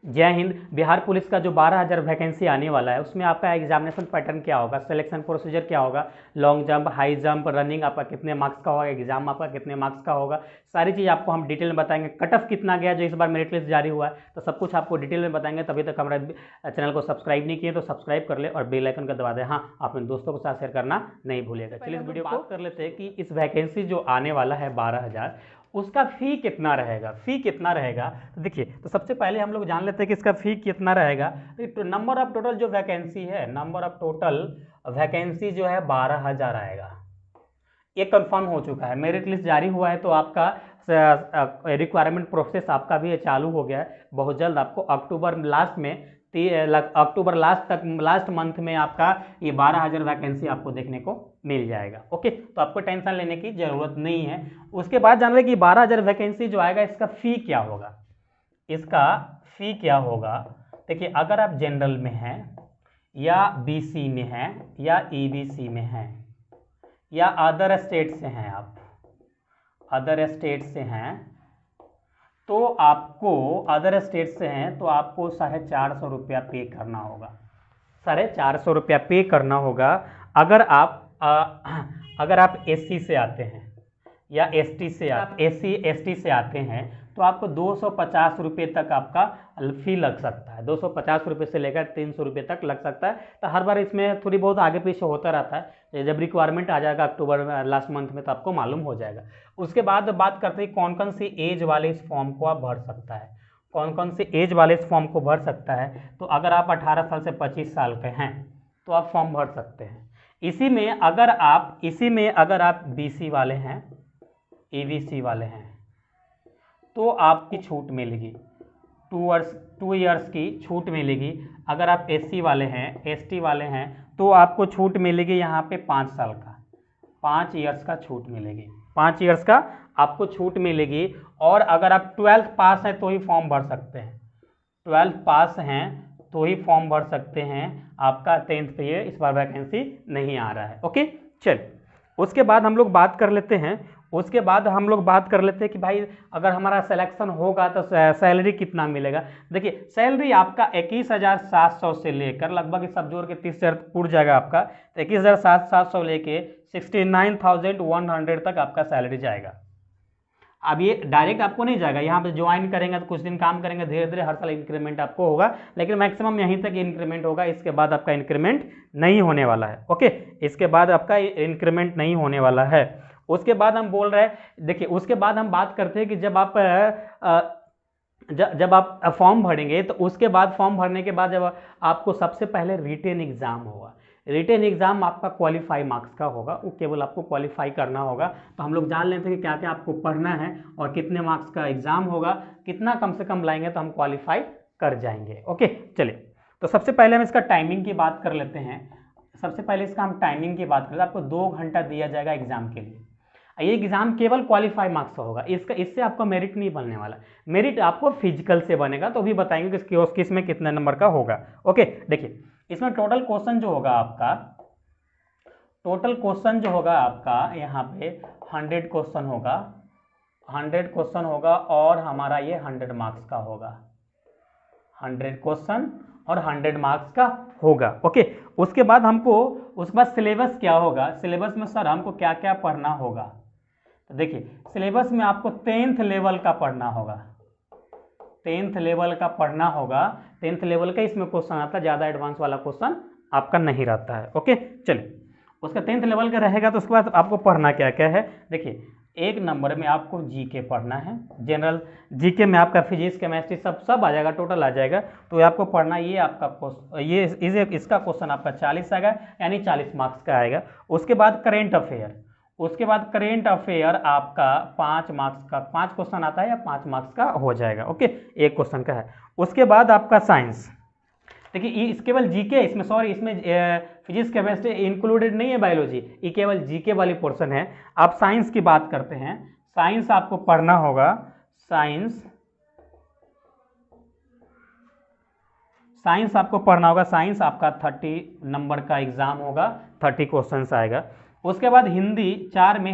जय हिंद। बिहार पुलिस का जो 12,000 वैकेंसी आने वाला है उसमें आपका एग्जामिनेशन पैटर्न क्या होगा, सिलेक्शन प्रोसीजर क्या होगा, long jump, high jump, running आपका कितने मार्क्स का होगा, एग्जाम आपका कितने मार्क्स का होगा, सारी चीज़ आपको हम डिटेल में बताएंगे। कट ऑफ कितना गया जो इस बार मेरिट लिस्ट जारी हुआ है, तो सब कुछ आपको डिटेल में बताएंगे। तभी तक हमारे चैनल को सब्सक्राइब नहीं किए तो सब्सक्राइब कर ले और बेल आइकन का दबा दें। हाँ, अपने दोस्तों के साथ शेयर करना नहीं भूलिएगा। चलिए इस वीडियो को बात कर लेते हैं कि इस वैकेंसी जो आने वाला है 12,000, उसका फ़ी कितना रहेगा। फ़ी कितना रहेगा तो देखिए, तो सबसे पहले हम लोग जान लेते हैं कि इसका फ़ी कितना रहेगा। तो नंबर ऑफ टोटल जो वैकेंसी है, नंबर ऑफ टोटल वैकेंसी जो है 12,000 आएगा। ये कंफर्म हो चुका है, मेरिट लिस्ट जारी हुआ है तो आपका रिक्वायरमेंट प्रोसेस आपका भी चालू हो गया है। बहुत जल्द आपको अक्टूबर लास्ट में अक्टूबर लास्ट मंथ में आपका ये 12,000 वैकेंसी आपको देखने को मिल जाएगा। ओके, तो आपको टेंशन लेने की जरूरत नहीं है। उसके बाद जान रहे कि 12,000 वैकेंसी जो आएगा इसका फी क्या होगा। इसका फी क्या होगा, देखिए अगर आप जनरल में हैं या बीसी में हैं या ईबीसी में हैं या अदर स्टेट से हैं, आप अदर स्टेट से हैं तो आपको अदर स्टेट से हैं तो आपको 450 रुपया पे करना होगा। 450 रुपया पे करना होगा। अगर आप एससी से आते हैं या एसटी से एससी एसटी से आते हैं तो आपको 250 रुपये तक आपका फी लग सकता है। 250 रुपये से लेकर 300 रुपये तक लग सकता है। तो हर बार इसमें थोड़ी बहुत आगे पीछे होता रहता है। जब रिक्वायरमेंट आ जाएगा अक्टूबर लास्ट मंथ में तो आपको मालूम हो जाएगा। उसके बाद बात करते हैं कौन कौन सी एज वाले इस फॉर्म को आप भर सकता है। कौन कौन सी एज वाले इस फॉर्म को भर सकता है, तो अगर आप 18 साल से 25 साल के हैं तो आप फॉर्म भर सकते हैं। इसी में अगर आप बीसी वाले हैं, एबीसी वाले हैं तो आपकी छूट मिलेगी, 2 ईयर्स की छूट मिलेगी। अगर आप एससी वाले हैं, एसटी वाले हैं तो आपको छूट मिलेगी यहाँ पे 5 साल का, 5 ईयर्स का छूट मिलेगी, 5 ईयर्स का आपको छूट मिलेगी। और अगर आप 12th पास हैं तो ही फॉर्म भर सकते हैं, 12th पास हैं तो ही फॉर्म भर सकते हैं। आपका 10th पे ये इस बार वैकेंसी नहीं आ रहा है। ओके, चल उसके बाद हम लोग बात कर लेते हैं कि भाई अगर हमारा सिलेक्शन होगा तो सैलरी कितना मिलेगा। देखिए सैलरी आपका 21,700 से लेकर लगभग सब जोड़ के 30,000 पूर जाएगा आपका। तो 21,700 लेके 69,100 तक आपका सैलरी जाएगा। अब ये डायरेक्ट आपको नहीं जाएगा, यहाँ पे ज्वाइन करेंगे तो कुछ दिन काम करेंगे, धीरे धीरे हर साल इंक्रीमेंट आपको होगा, लेकिन मैक्सिमम यहीं तक इंक्रीमेंट होगा। इसके बाद आपका इंक्रीमेंट नहीं होने वाला है। ओके, इसके बाद आपका इंक्रीमेंट नहीं होने वाला है। उसके बाद हम बोल रहे हैं, देखिए उसके बाद हम बात करते हैं कि जब आप फॉर्म भरेंगे तो उसके बाद फॉर्म भरने के बाद जब आपको सबसे पहले रिटेन एग्जाम होगा। रिटेन एग्जाम आपका क्वालिफाई मार्क्स का होगा, वो केवल आपको क्वालिफाई करना होगा। तो हम लोग जान लेते हैं कि क्या क्या आपको पढ़ना है और कितने मार्क्स का एग्जाम होगा, कितना कम से कम लाएंगे तो हम क्वालिफाई कर जाएंगे। ओके, चलिए तो सबसे पहले हम इसका टाइमिंग की बात कर लेते हैं। आपको 2 घंटा दिया जाएगा एग्जाम के लिए। ये एग्जाम केवल क्वालिफाई मार्क्स का होगा, इससे आपका मेरिट नहीं बनने वाला। मेरिट आपको फिजिकल से बनेगा, तो भी बताएंगे कि किस में कितने नंबर का होगा। ओके, देखिए इसमें टोटल क्वेश्चन जो होगा आपका यहाँ पे 100 क्वेश्चन होगा, 100 क्वेश्चन होगा और हमारा ये 100 मार्क्स का होगा। 100 क्वेश्चन और 100 मार्क्स का होगा। ओके, उसके बाद सिलेबस क्या होगा। सिलेबस में सर हमको क्या क्या पढ़ना होगा, तो देखिए सिलेबस में आपको 10th लेवल का पढ़ना होगा। 10th लेवल का पढ़ना होगा, 10th लेवल का इसमें क्वेश्चन आता है, ज़्यादा एडवांस वाला क्वेश्चन आपका नहीं रहता है। ओके, चलिए उसका 10th लेवल का रहेगा। तो उसके बाद आपको पढ़ना क्या क्या है, देखिए 1 नंबर में आपको जीके पढ़ना है। जनरल जीके में आपका फिजिक्स केमिस्ट्री सब आ जाएगा, टोटल आ जाएगा। तो आपको पढ़ना, ये आपका इसका क्वेश्चन आपका 40 आएगा, यानी 40 मार्क्स का आएगा। उसके बाद करेंट अफेयर आपका 5 मार्क्स का, 5 क्वेश्चन आता है या 5 मार्क्स का हो जाएगा। ओके, 1 क्वेश्चन का है। उसके बाद आपका साइंस, देखिए ये केवल जीके, इसमें फिजिक्स केमिस्ट्री इंक्लूडेड नहीं है, बायोलॉजी, ये केवल जीके वाली पोर्शन है। आप साइंस की बात करते हैं, साइंस आपको पढ़ना होगा। साइंस आपका 30 नंबर का एग्जाम होगा, 30 क्वेश्चन आएगा। उसके बाद हिंदी, 4 में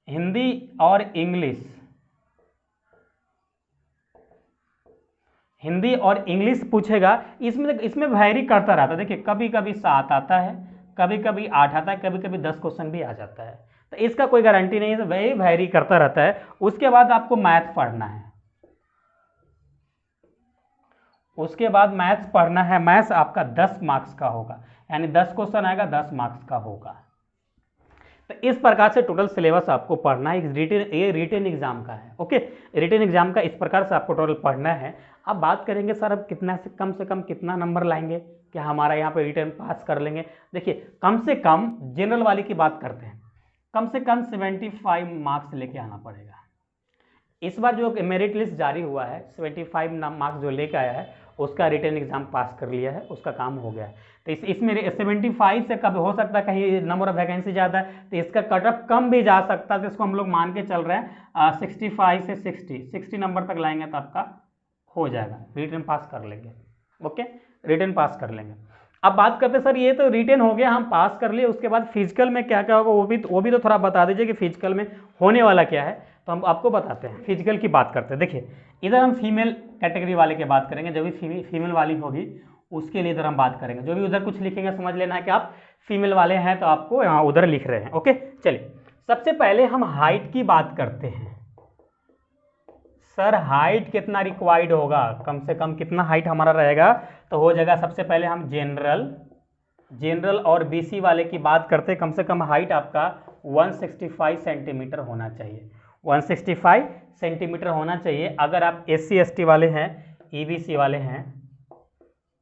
हिंदी और इंग्लिश, हिंदी और इंग्लिश पूछेगा, इसमें इसमें वैरी करता रहता है। देखिए कभी कभी 7 आता है, कभी कभी 8 आता है, कभी कभी 10 क्वेश्चन भी आ जाता है, तो इसका कोई गारंटी नहीं है, वही वैरी करता रहता है। उसके बाद आपको मैथ पढ़ना है, उसके बाद मैथ्स पढ़ना है। मैथ्स आपका 10 मार्क्स का होगा, यानी 10 क्वेश्चन आएगा, 10 मार्क्स का होगा। तो इस प्रकार से टोटल सिलेबस आपको पढ़ना है। ये रिटेन एग्जाम का है। ओके, रिटेन एग्जाम का इस प्रकार से आपको टोटल पढ़ना है। अब बात करेंगे सर अब कितना से कम कितना नंबर लाएंगे कि हमारा यहाँ पे रिटेन पास कर लेंगे। देखिए कम से कम जनरल वाली की बात करते हैं, कम से कम 75 मार्क्स लेके आना पड़ेगा। इस बार जो मेरिट लिस्ट जारी हुआ है 75 मार्क्स जो लेके आया है उसका रिटेन एग्जाम पास कर लिया है, उसका काम हो गया है। तो इसमें 75 से कब हो सकता है कहीं नंबर ऑफ वैकेंसी ज़्यादा है तो इसका कट ऑफ कम भी जा सकता है। तो इसको हम लोग मान के चल रहे हैं 65 से 60 नंबर तक लाएंगे तो आपका हो जाएगा, रिटेन पास कर लेंगे। ओके, रिटेन पास कर लेंगे। अब बात करते सर ये तो रिटेन हो गया, हम पास कर लिए, उसके बाद फिजिकल में क्या क्या होगा वो भी तो थोड़ा बता दीजिए कि फिजिकल में होने वाला क्या है। तो हम आपको बताते हैं, फिजिकल की बात करते हैं। देखिए इधर हम फीमेल कैटेगरी वाले की बात करेंगे, जो भी फीमेल वाली होगी उसके लिए इधर हम बात करेंगे। जो भी उधर कुछ लिखेंगे समझ लेना है कि आप फीमेल वाले हैं तो आपको यहाँ उधर लिख रहे हैं। ओके चलिए, सबसे पहले हम हाइट की बात करते हैं। सर हाइट कितना रिक्वायर्ड होगा, कम से कम कितना हाइट हमारा रहेगा, तो हो जाएगा सबसे पहले हम जनरल और बीसी वाले की बात करते हैं। कम से कम हाइट आपका 165 सेंटीमीटर होना चाहिए, 165 सेंटीमीटर होना चाहिए। अगर आप SC ST वाले हैं, EBC वाले हैं,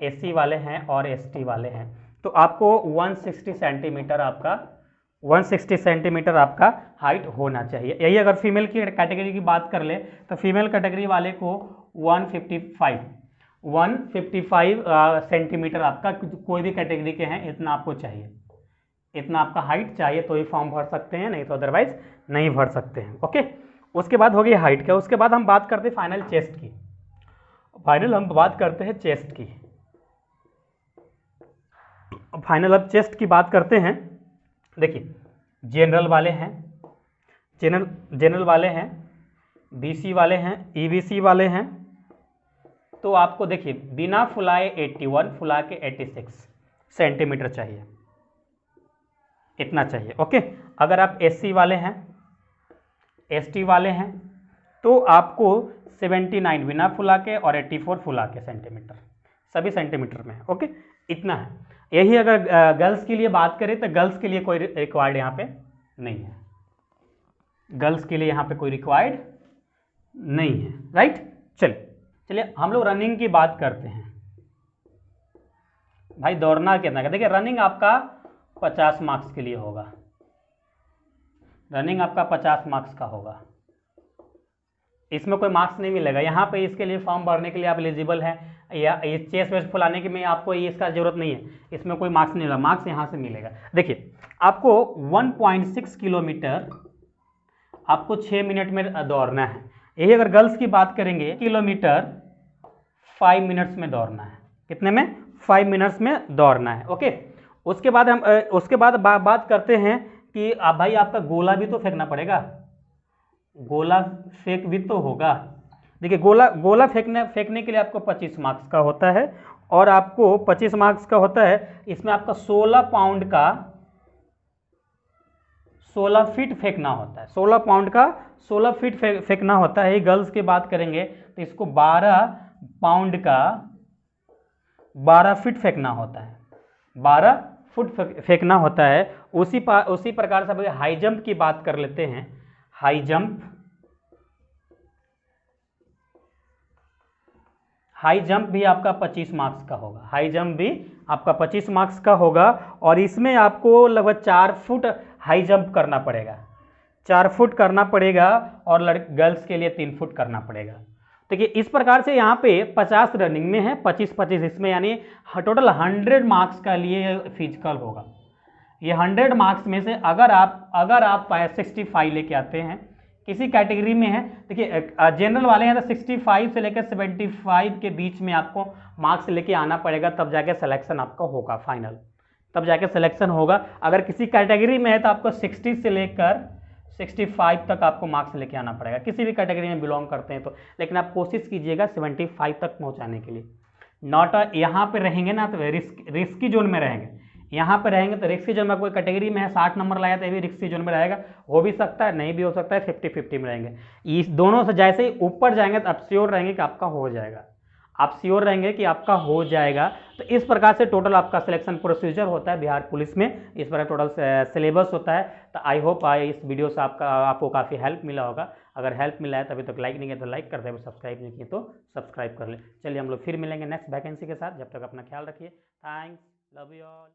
SC वाले हैं और ST वाले हैं तो आपको 160 सेंटीमीटर आपका हाइट होना चाहिए। यही अगर फीमेल की कैटेगरी की बात कर ले तो फीमेल कैटेगरी वाले को 155 सेंटीमीटर आपका, कोई भी कैटेगरी के हैं इतना आपको चाहिए, इतना आपका हाइट चाहिए तो ही फॉर्म भर सकते हैं, नहीं तो अदरवाइज नहीं भर सकते हैं। ओके, उसके बाद हो गई हाइट का। उसके बाद हम बात करते हैं फाइनल चेस्ट की। फाइनल हम बात करते हैं चेस्ट की। फाइनल अब चेस्ट की बात करते हैं। देखिए जनरल वाले हैं, BC वाले हैं, EBC वाले हैं, तो आपको देखिए बिना फुलाए 81, फुला के 86 सेंटीमीटर चाहिए, इतना चाहिए। ओके, अगर आप SC वाले हैं, ST वाले हैं तो आपको 79 बिना फुला के और 84 फुला के सेंटीमीटर, सभी सेंटीमीटर में है। ओके, इतना है। यही अगर गर्ल्स के लिए बात करें तो गर्ल्स के लिए कोई रिक्वायर्ड यहाँ पे नहीं है, गर्ल्स के लिए यहाँ पे कोई रिक्वायर्ड नहीं है। राइट, चलिए हम लोग रनिंग की बात करते हैं। भाई दौड़ना कितना का, देखिए रनिंग आपका 50 मार्क्स के लिए होगा, रनिंग आपका 50 मार्क्स का होगा, इसमें कोई मार्क्स नहीं मिलेगा। यहाँ पे इसके लिए फॉर्म भरने के लिए आप एलिजिबल हैं, या ये चेस्ट वेस्ट फुलाने के में आपको ये इसका जरूरत नहीं है, इसमें कोई मार्क्स नहीं मिलेगा, मार्क्स यहाँ से मिलेगा। देखिए आपको 1.6 किलोमीटर आपको 6 मिनट में दौड़ना है। यही अगर गर्ल्स की बात करेंगे किलोमीटर 5 मिनट्स में दौड़ना है, कितने में, 5 मिनट्स में दौड़ना है। ओके, उसके बाद हम बात करते हैं कि भाई आपका गोला भी तो फेंकना पड़ेगा, गोला फेंक भी तो होगा। देखिए गोला फेंकने के लिए आपको 25 मार्क्स का होता है, और आपको 25 मार्क्स का होता है, इसमें आपका 16 पाउंड का 16 फीट फेंकना होता है, 16 पाउंड का 16 फीट फेंकना होता है। गर्ल्स की बात करेंगे तो इसको 12 पाउंड का 12 फीट फेंकना होता है, 12 फुट फेंकना होता है। उसी प्रकार से हाई जंप की बात कर लेते हैं। हाई जंप भी आपका 25 मार्क्स का होगा, हाई जंप भी आपका 25 मार्क्स का होगा, और इसमें आपको लगभग 4 फुट हाई जंप करना पड़ेगा, 4 फुट करना पड़ेगा, और गर्ल्स के लिए 3 फुट करना पड़ेगा। देखिए इस प्रकार से यहाँ पे 50 रनिंग में है, 25 इसमें, यानी टोटल 100 मार्क्स का लिए फिजिकल होगा। ये 100 मार्क्स में से अगर आप 65 लेके आते हैं, किसी कैटेगरी में है, देखिए जनरल वाले हैं तो 65 से लेकर 75 के बीच में आपको मार्क्स लेके आना पड़ेगा, तब जाके सिलेक्शन आपका होगा फाइनल, तब जाके सिलेक्शन होगा। अगर किसी कैटेगरी में है तो आपको 60 से लेकर 65 तक आपको मार्क्स लेके आना पड़ेगा, किसी भी कैटेगरी में बिलोंग करते हैं तो। लेकिन आप कोशिश कीजिएगा 75 तक पहुंचाने के लिए। नॉट यहाँ पे रहेंगे ना तो रिस्की जोन में रहेंगे, यहाँ पे रहेंगे तो रिस्की जोन में, कोई कैटेगरी में है 60 नंबर लाया तो ये भी रिस्की जोन में रहेगा, हो भी सकता है नहीं भी हो सकता है, 50-50 में रहेंगे। इस दोनों से जैसे ही ऊपर जाएंगे तो आप श्योर रहेंगे कि आपका हो जाएगा, आप श्योर रहेंगे कि आपका हो जाएगा। तो इस प्रकार से टोटल आपका सिलेक्शन प्रोसीजर होता है बिहार पुलिस में, इस प्रकार टोटल सिलेबस होता है। तो आई होप इस वीडियो से आपको काफ़ी हेल्प मिला होगा। अगर हेल्प मिला है तभी तक लाइक नहीं किया तो लाइक कर दे, सब्सक्राइब नहीं किए तो सब्सक्राइब कर ले। चलिए हम लोग फिर मिलेंगे नेक्स्ट वैकेंसी के साथ, जब तक अपना ख्याल रखिए। Thanks, love you all.